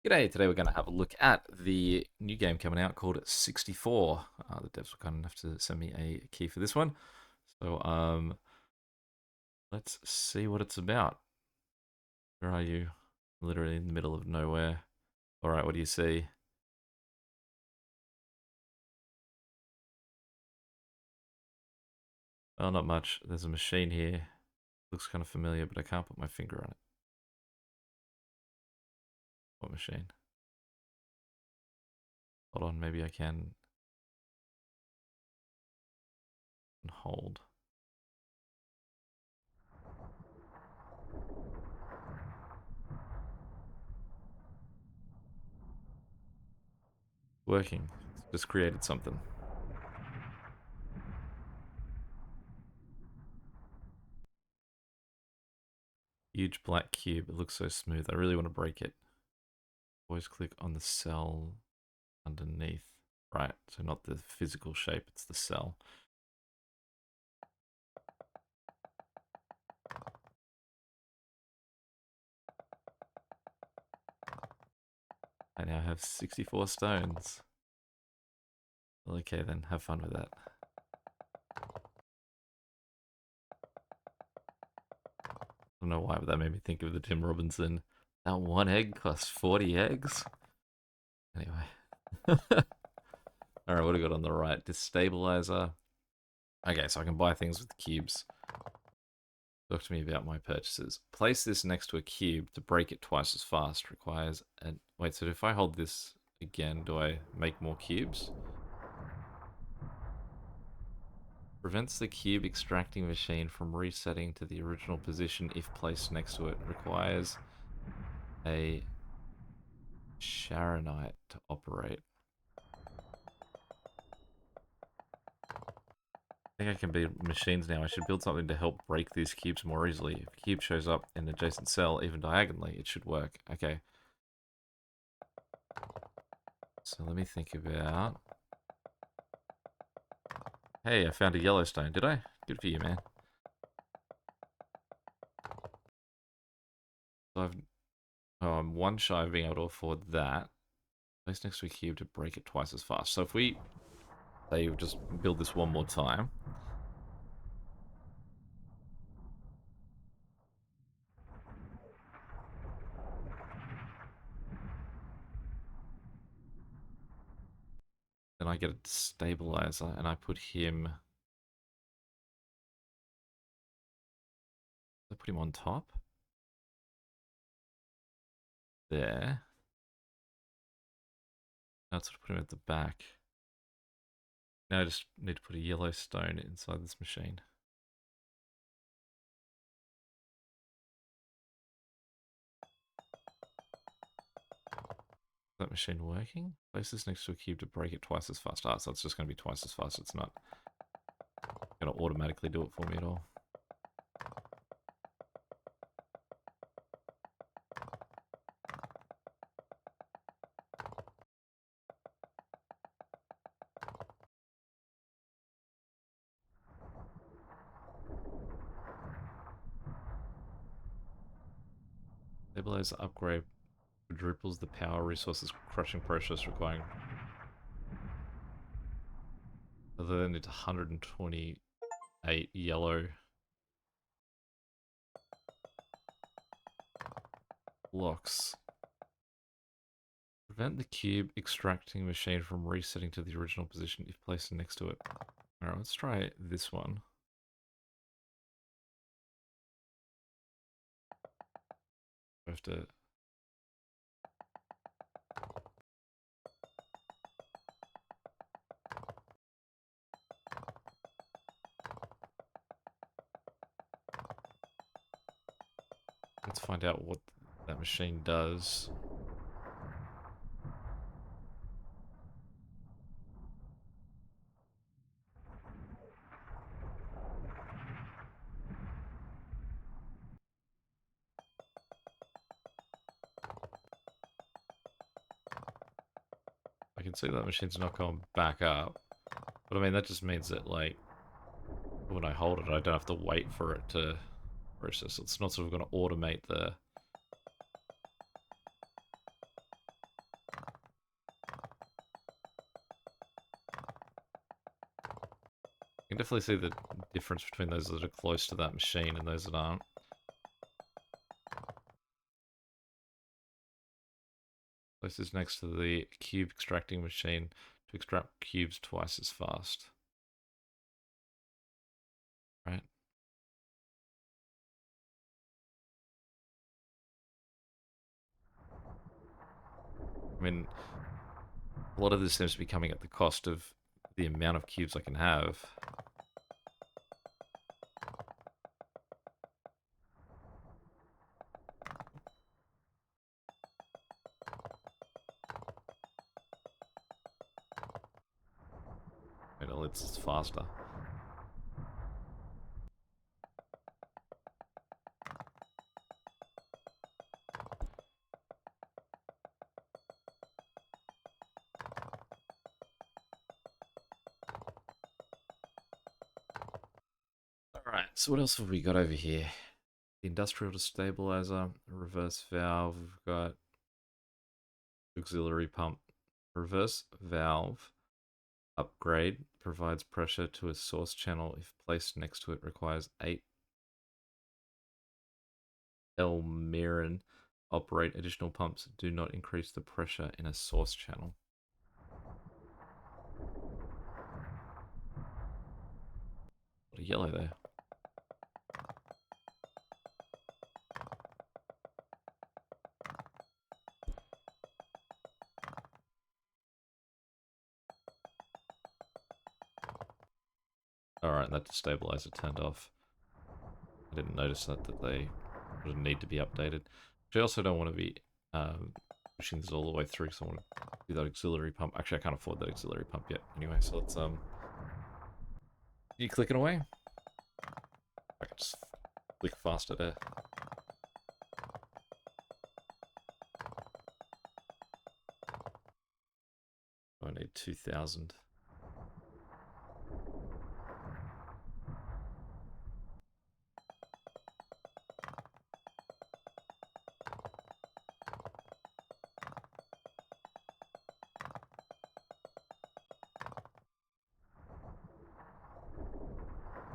G'day, today we're going to have a look at the new game coming out called 64. The devs were kind enough to send me a key for this one. So let's see what it's about. Where are you? Literally in the middle of nowhere. Alright, what do you see? Well, not much. There's a machine here. Looks kind of familiar, but I can't put my finger on it. What machine? Hold on, maybe I can hold. Working. Just created something. Huge black cube. It looks so smooth. I really want to break it. Always click on the cell underneath. Right, so not the physical shape, it's the cell. I now have 64 stones. Well, okay then, have fun with that. I don't know why, but that made me think of the Tim Robinson. That one egg costs 40 eggs? Anyway. Alright, what do we got on the right? Destabilizer. Okay, so I can buy things with cubes. Talk to me about my purchases. Place this next to a cube to break it twice as fast. Requires an... Wait, so if I hold this again, do I make more cubes? Prevents the cube extracting machine from resetting to the original position if placed next to it. Requires a Sharonite to operate. I think I can build machines now. I should build something to help break these cubes more easily. If a cube shows up in an adjacent cell, even diagonally, it should work. Okay. So let me think about... Hey, I found a Yellowstone, did I? Good for you, man. So I'm one shy of being able to afford that. Place next to a cube to break it twice as fast. So if we say just build this one more time. Then I get a stabilizer and I put him... I put him on top. There. Now let's put him at the back. Now I just need to put a yellow stone inside this machine. Is that machine working? Place this next to a cube to break it twice as fast. Ah, so it's just going to be twice as fast. It's not going to automatically do it for me at all. Stabilizer upgrade quadruples the power resources crushing process requiring. Other than it's 128 yellow blocks. Prevent the cube extracting machine from resetting to the original position if placed next to it. Alright, let's try this one. I have to... Let's find out what that machine does. I can see that machine's not going back up. But I mean, that just means that, like, when I hold it, I don't have to wait for it to process. It's not sort of going to automate the... definitely see the difference between those that are close to that machine and those that aren't. This is next to the cube extracting machine to extract cubes twice as fast. Right? I mean, a lot of this seems to be coming at the cost of the amount of cubes I can have. It's faster. Alright, so what else have we got over here? The industrial destabilizer, reverse valve, we've got auxiliary pump. Reverse valve upgrade provides pressure to a source channel. If placed next to it, requires 8 Elmiran. Operate additional pumps. Do not increase the pressure in a source channel. A lot of yellow there. Alright, that stabilizer turned off. I didn't notice that they would need to be updated. Which I also don't want to be pushing this all the way through because I want to do that auxiliary pump. Actually, I can't afford that auxiliary pump yet. Anyway, so let's you clicking away? I can just click faster there. I need 2,000.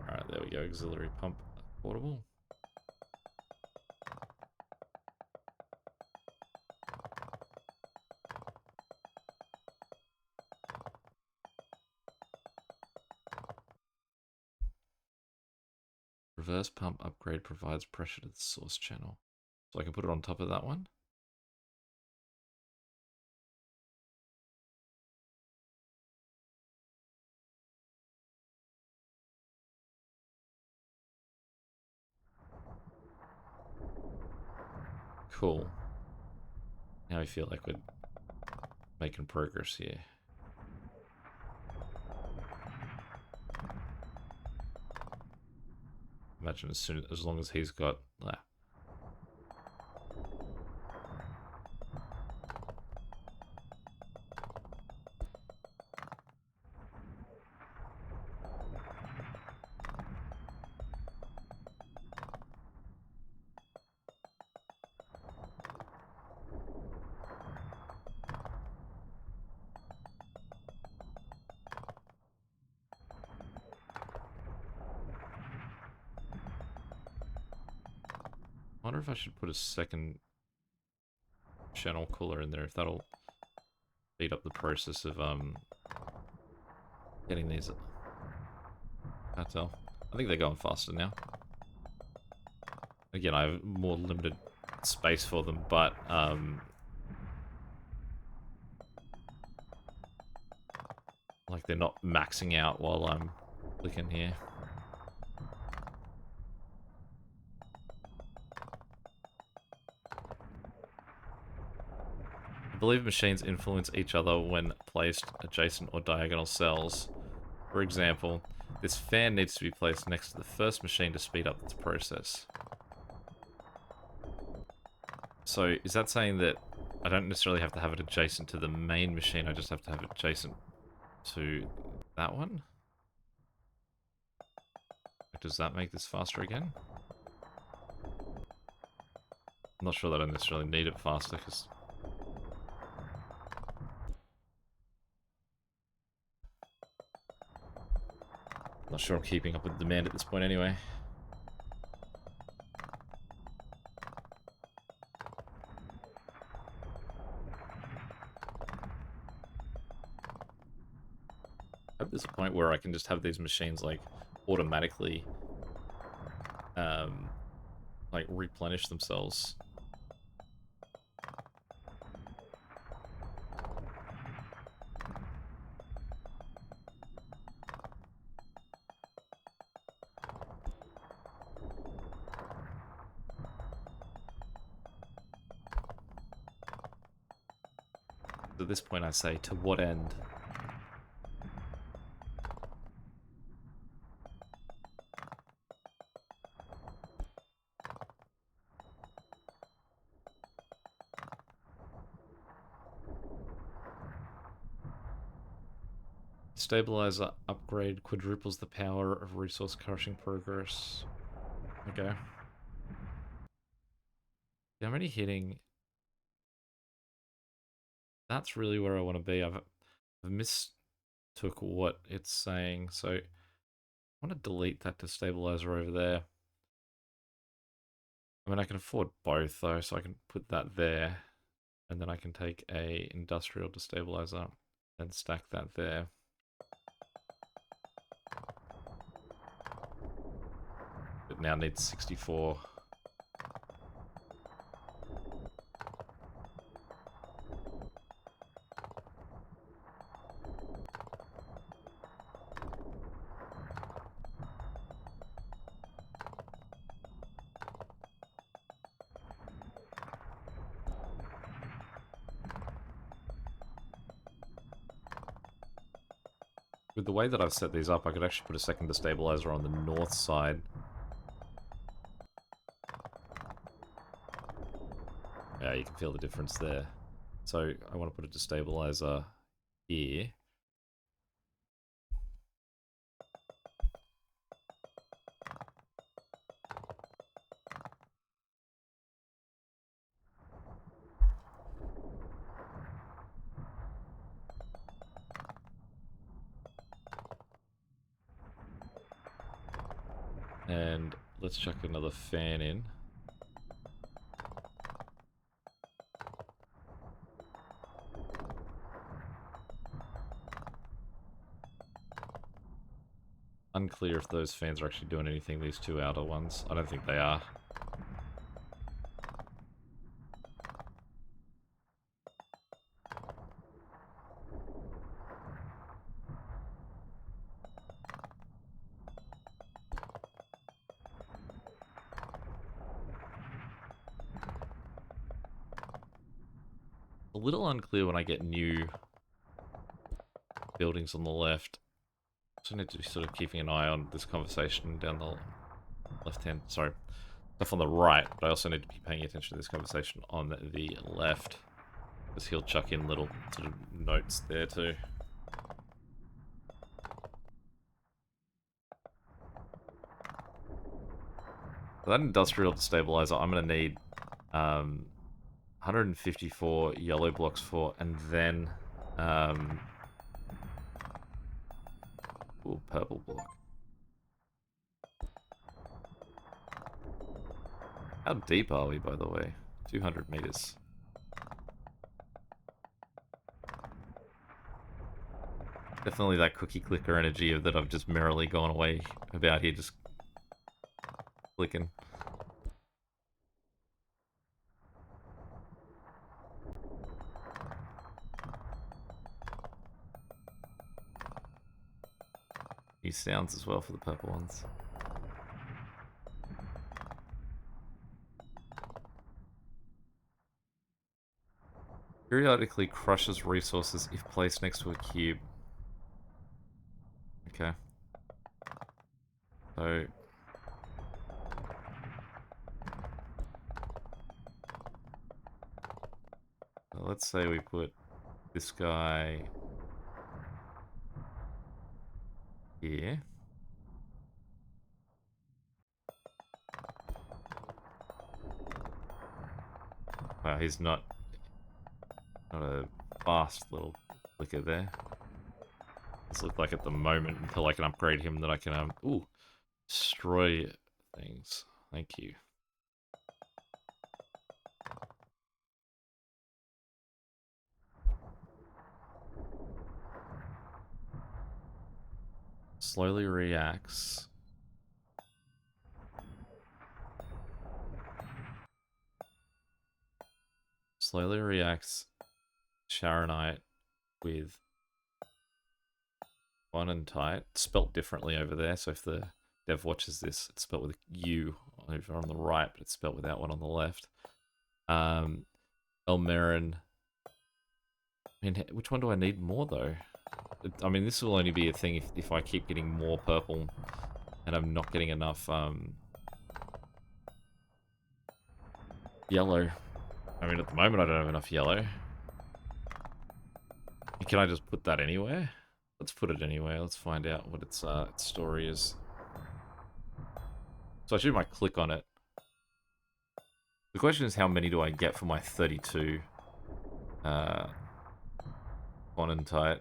Alright, there we go. Auxiliary pump portable. Reverse pump upgrade provides pressure to the source channel. So I can put it on top of that one. Cool. Now I feel like we're making progress here. Imagine as long as he's got that. I wonder if I should put a second channel cooler in there, if that'll speed up the process of getting these. Can't tell. I think they're going faster now. Again, I have more limited space for them, but like they're not maxing out while I'm clicking here. I believe machines influence each other when placed adjacent or diagonal cells. For example, this fan needs to be placed next to the first machine to speed up its process. So is that saying that I don't necessarily have to have it adjacent to the main machine, I just have to have it adjacent to that one? Does that make this faster again? I'm not sure that I necessarily need it faster, because Not sure I'm keeping up with demand at this point anyway. I hope there's a point where I can just have these machines like automatically like replenish themselves. At this point I say, to what end? Stabilizer upgrade quadruples the power of resource crushing progress. Okay. Yeah, I'm already hitting. That's really where I want to be. I've mistook what it's saying, so I want to delete that destabilizer over there. I mean, I can afford both though, so I can put that there, and then I can take a industrial destabilizer and stack that there. It now needs 64. With the way that I've set these up, I could actually put a second destabilizer on the north side. Yeah, you can feel the difference there. So I want to put a destabilizer here. And let's chuck another fan in. Unclear if those fans are actually doing anything, these two outer ones. I don't think they are. A little unclear when I get new buildings on the left. So I need to be sort of keeping an eye on this conversation down the left-hand, sorry, stuff on the right, but I also need to be paying attention to this conversation on the left, because he'll chuck in little sort of notes there too. For that industrial destabilizer, I'm going to need 154 yellow blocks for, and then ooh, purple block. How deep are we, by the way? 200 meters. Definitely that cookie clicker energy that I've just merrily gone away about here, just clicking. New sounds as well for the purple ones. Periodically crushes resources if placed next to a cube. Okay. So let's say we put this guy here. Wow, he's not a fast little clicker there. Does look like at the moment until I can upgrade him that I can ooh, destroy things. Thank you. Slowly reacts. Slowly reacts Sharonite with one and tight. Spelt differently over there, so if the dev watches this, it's spelt with U over on the right, but it's spelt without one on the left. Elmerin. I mean, which one do I need more, though? I mean, this will only be a thing if I keep getting more purple and I'm not getting enough yellow. I mean, at the moment, I don't have enough yellow. Can I just put that anywhere? Let's put it anywhere. Let's find out what its story is. So I should might click on it. The question is, how many do I get for my 32 Onentite?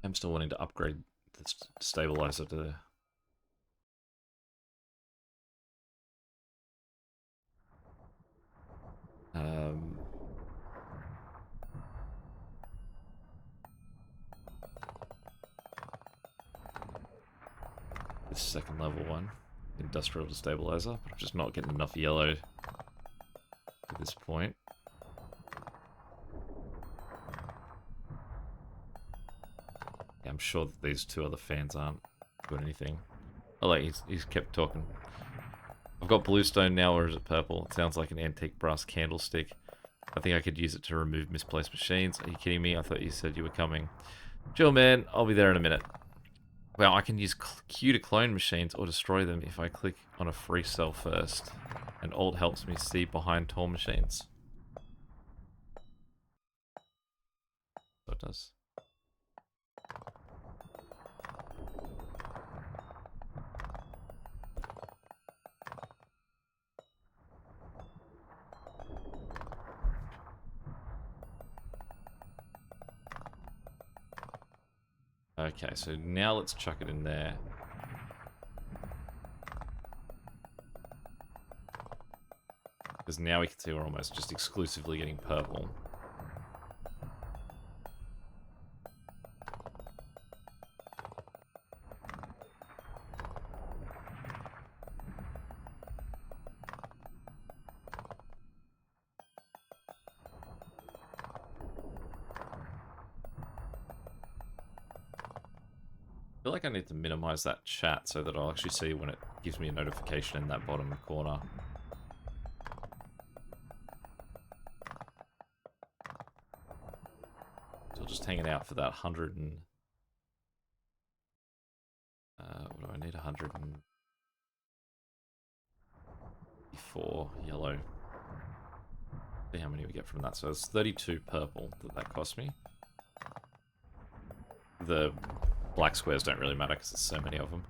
I'm still wanting to upgrade the stabilizer to... this second level one, industrial stabilizer, but I'm just not getting enough yellow at this point. Yeah, I'm sure that these two other fans aren't doing anything. Oh, like he's kept talking. I've got bluestone now, or is it purple? It sounds like an antique brass candlestick. I think I could use it to remove misplaced machines. Are you kidding me? I thought you said you were coming. Chill, man. I'll be there in a minute. Well, I can use Q to clone machines or destroy them if I click on a free cell first. And Alt helps me see behind tall machines. So it does. Okay, so now let's chuck it in there. Because now we can see we're almost just exclusively getting purple. I feel like I need to minimize that chat so that I'll actually see when it gives me a notification in that bottom corner. So just hanging out for that 100 and... what do I need? 104 yellow. See how many we get from that. So it's 32 purple that cost me. The black squares don't really matter because there's so many of them.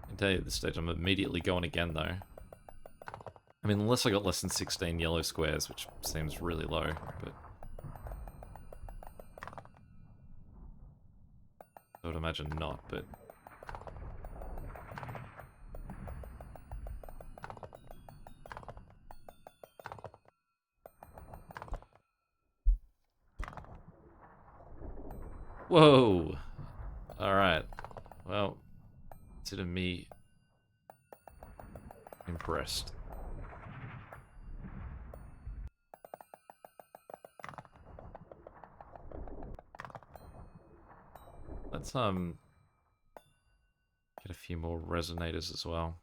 I can tell you at this stage I'm immediately going again though. I mean, unless I got less than 16 yellow squares, which seems really low, but... I would imagine not, but... Whoa! Alright. Well, consider me impressed. Let's get a few more resonators as well.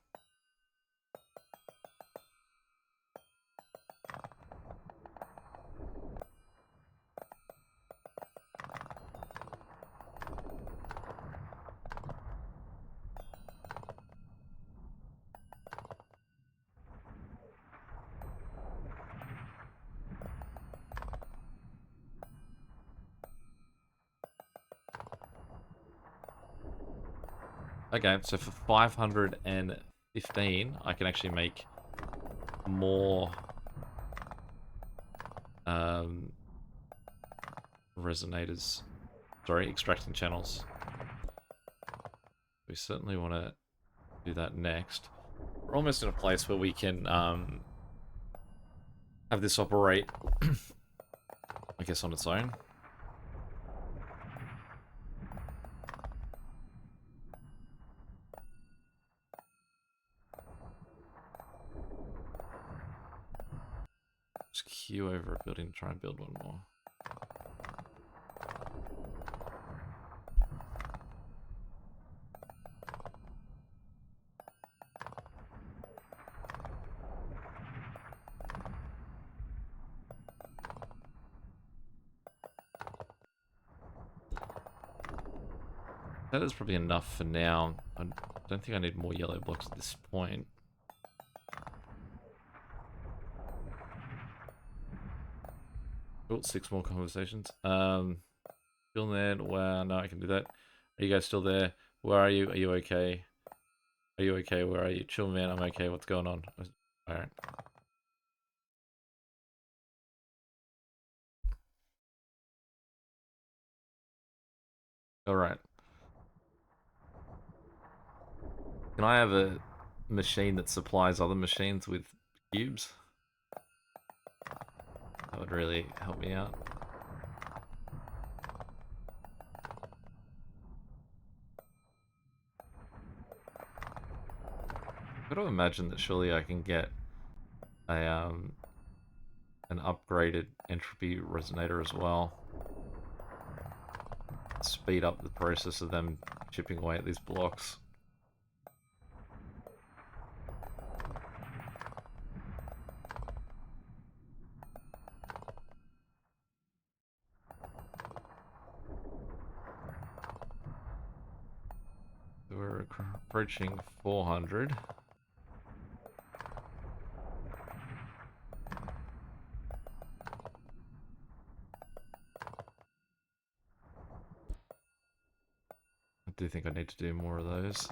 Okay, so for 515, I can actually make more um, resonators. Sorry, extracting channels. We certainly want to do that next. We're almost in a place where we can have this operate, I guess, on its own. Just queue over a building to try and build one more. That is probably enough for now. I don't think I need more yellow blocks at this point. Oh, 6 more conversations. Still there? Wow, no, I can do that. Are you guys still there? Where are you? Are you okay? Are you okay? Where are you? Chill, man. I'm okay. What's going on? Alright. Alright. Can I have a machine that supplies other machines with cubes? That would really help me out. I've got to imagine that surely I can get a an upgraded entropy resonator as well. Speed up the process of them chipping away at these blocks. We're approaching 400. I do think I need to do more of those.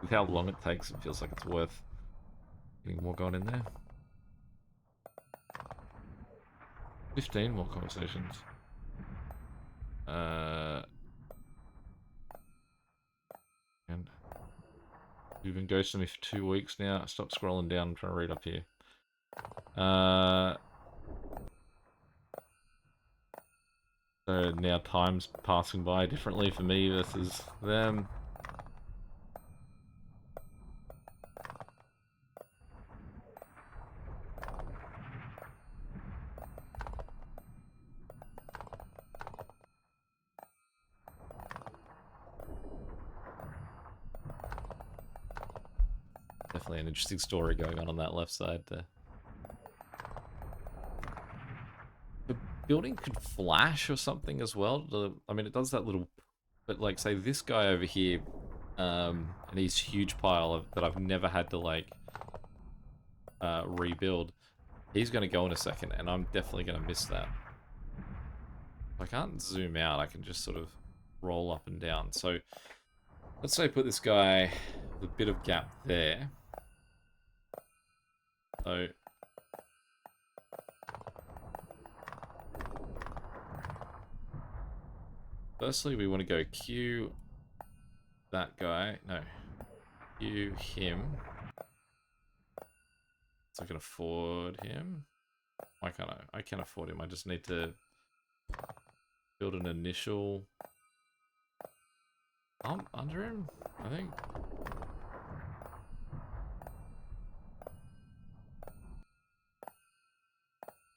With how long it takes, it feels like it's worth getting more going in there. 15 more conversations. And you've been ghosting me for 2 weeks now. Stop scrolling down. I'm trying to read up here. So now time's passing by differently for me versus them. Definitely an interesting story going on that left side there. The building could flash or something as well. I mean, it does that little... But, like, say this guy over here, and he's huge pile that I've never had to, like, rebuild. He's going to go in a second, and I'm definitely going to miss that. If I can't zoom out, I can just sort of roll up and down. So, let's say put this guy with a bit of gap there. So... Firstly, we want to go Q that guy. No. Q him. So I can afford him. Why can't I? I can afford him. I just need to build an initial pump under him, I think.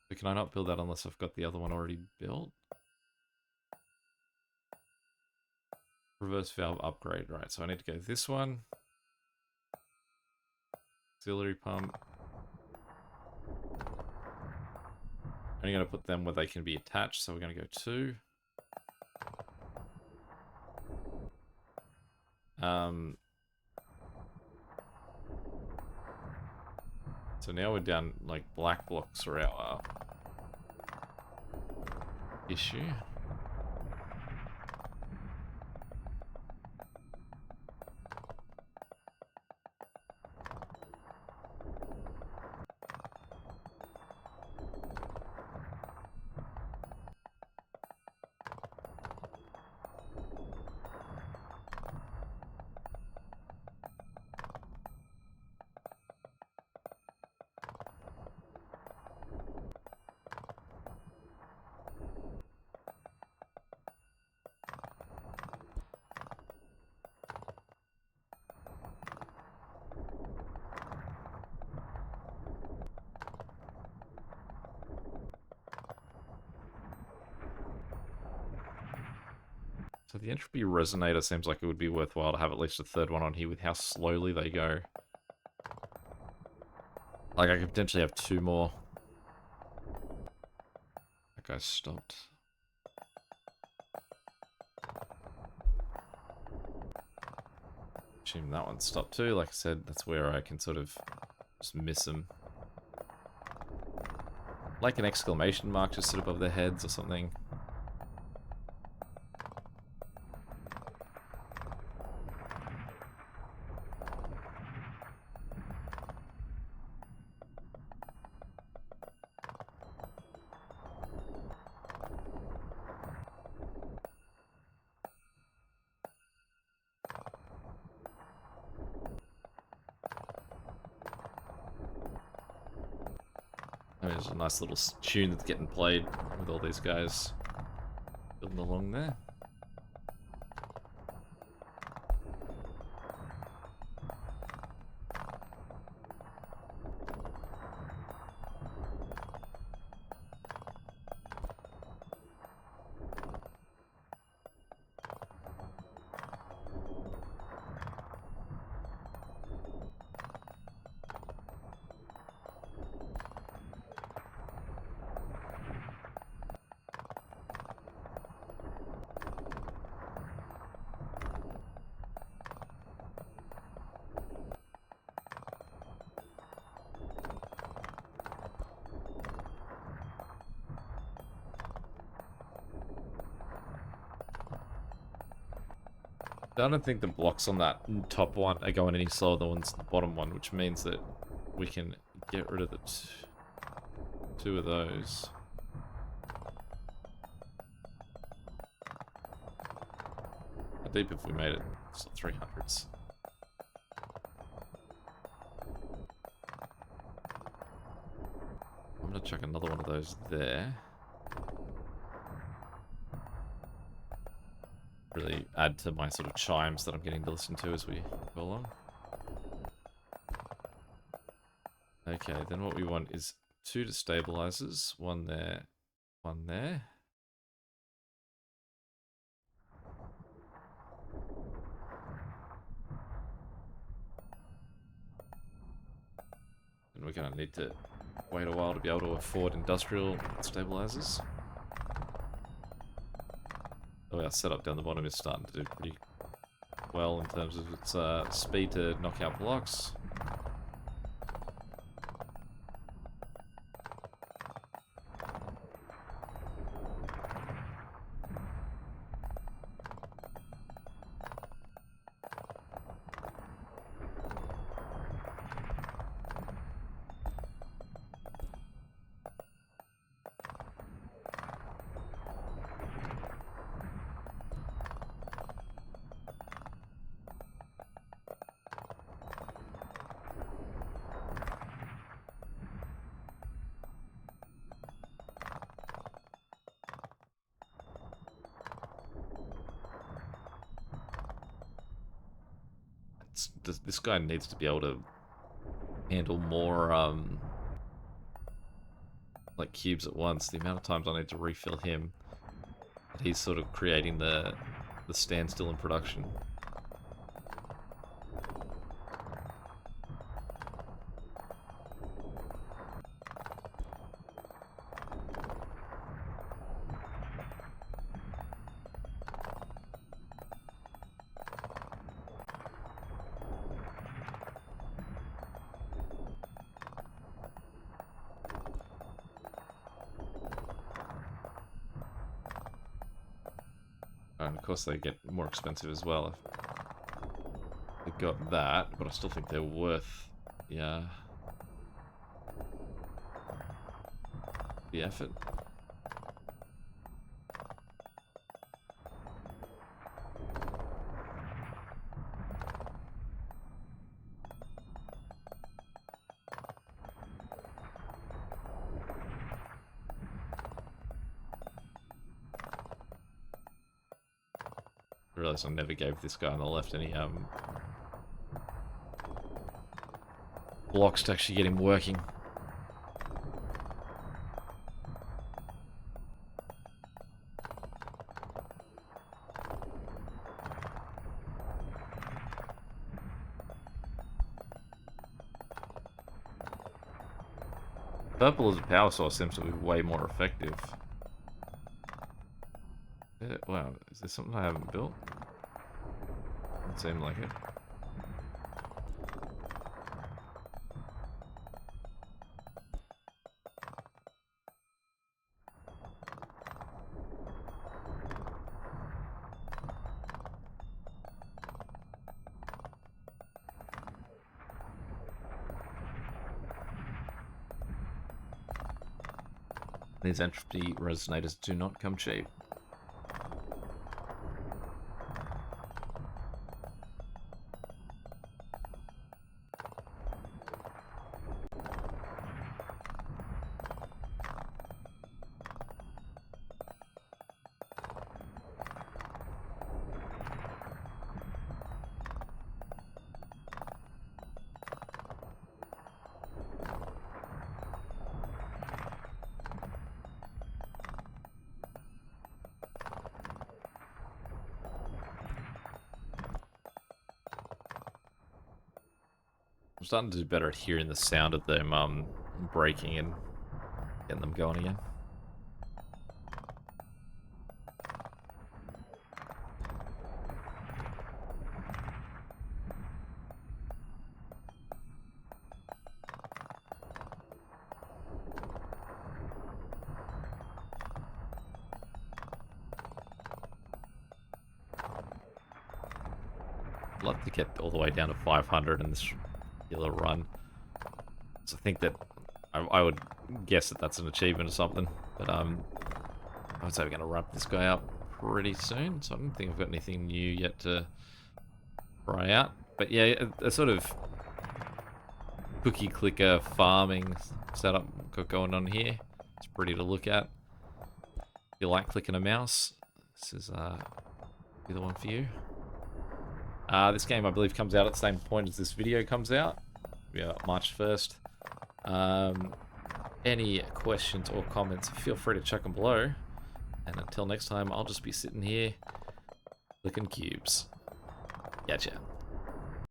But can I not build that unless I've got the other one already built? Reverse valve upgrade, right. So I need to go this one. Auxiliary pump. I'm going to put them where they can be attached, so we're going to go 2. So now we're down, like, black blocks are our issue. So the entropy resonator seems like it would be worthwhile to have at least a third one on here with how slowly they go. Like, I could potentially have 2 more. That guy stopped. Assume that one stopped too. Like I said, that's where I can sort of just miss them. Like an exclamation mark just sit above their heads or something. I mean, there's a nice little tune that's getting played with all these guys building along there. I don't think the blocks on that top one are going any slower than the ones on the bottom one, which means that we can get rid of the 2 of those. How deep have we made it? It's 300s. I'm gonna chuck another one of those there. Really add to my sort of chimes that I'm getting to listen to as we go along. Okay, then what we want is 2 destabilizers, 1 there, 1 there. And we're gonna need to wait a while to be able to afford industrial stabilizers. So our setup down the bottom is starting to do pretty well in terms of its speed to knock out blocks. This guy needs to be able to handle more like cubes at once. The amount of times I need to refill him, he's sort of creating the standstill in production. And of course they get more expensive as well if they've got that, but I still think they're worth the effort. I realised I never gave this guy on the left any blocks to actually get him working. Purple as a power source seems to be way more effective. Wow, is there something I haven't built? Doesn't seem like it. These entropy resonators do not come cheap. I'm starting to do better at hearing the sound of them breaking and getting them going again. I'd love to get all the way down to 500 in this particular run. So I think that I would guess that that's an achievement or something. But I would say we're going to wrap this guy up pretty soon. So I don't think I've got anything new yet to try out. But yeah, a sort of cookie clicker farming setup got going on here. It's pretty to look at. If you like clicking a mouse, this is be the one for you. This game, I believe, comes out at the same point as this video comes out. Yeah, March 1st. Any questions or comments, feel free to chuck them below. And until next time, I'll just be sitting here clicking cubes. Gotcha.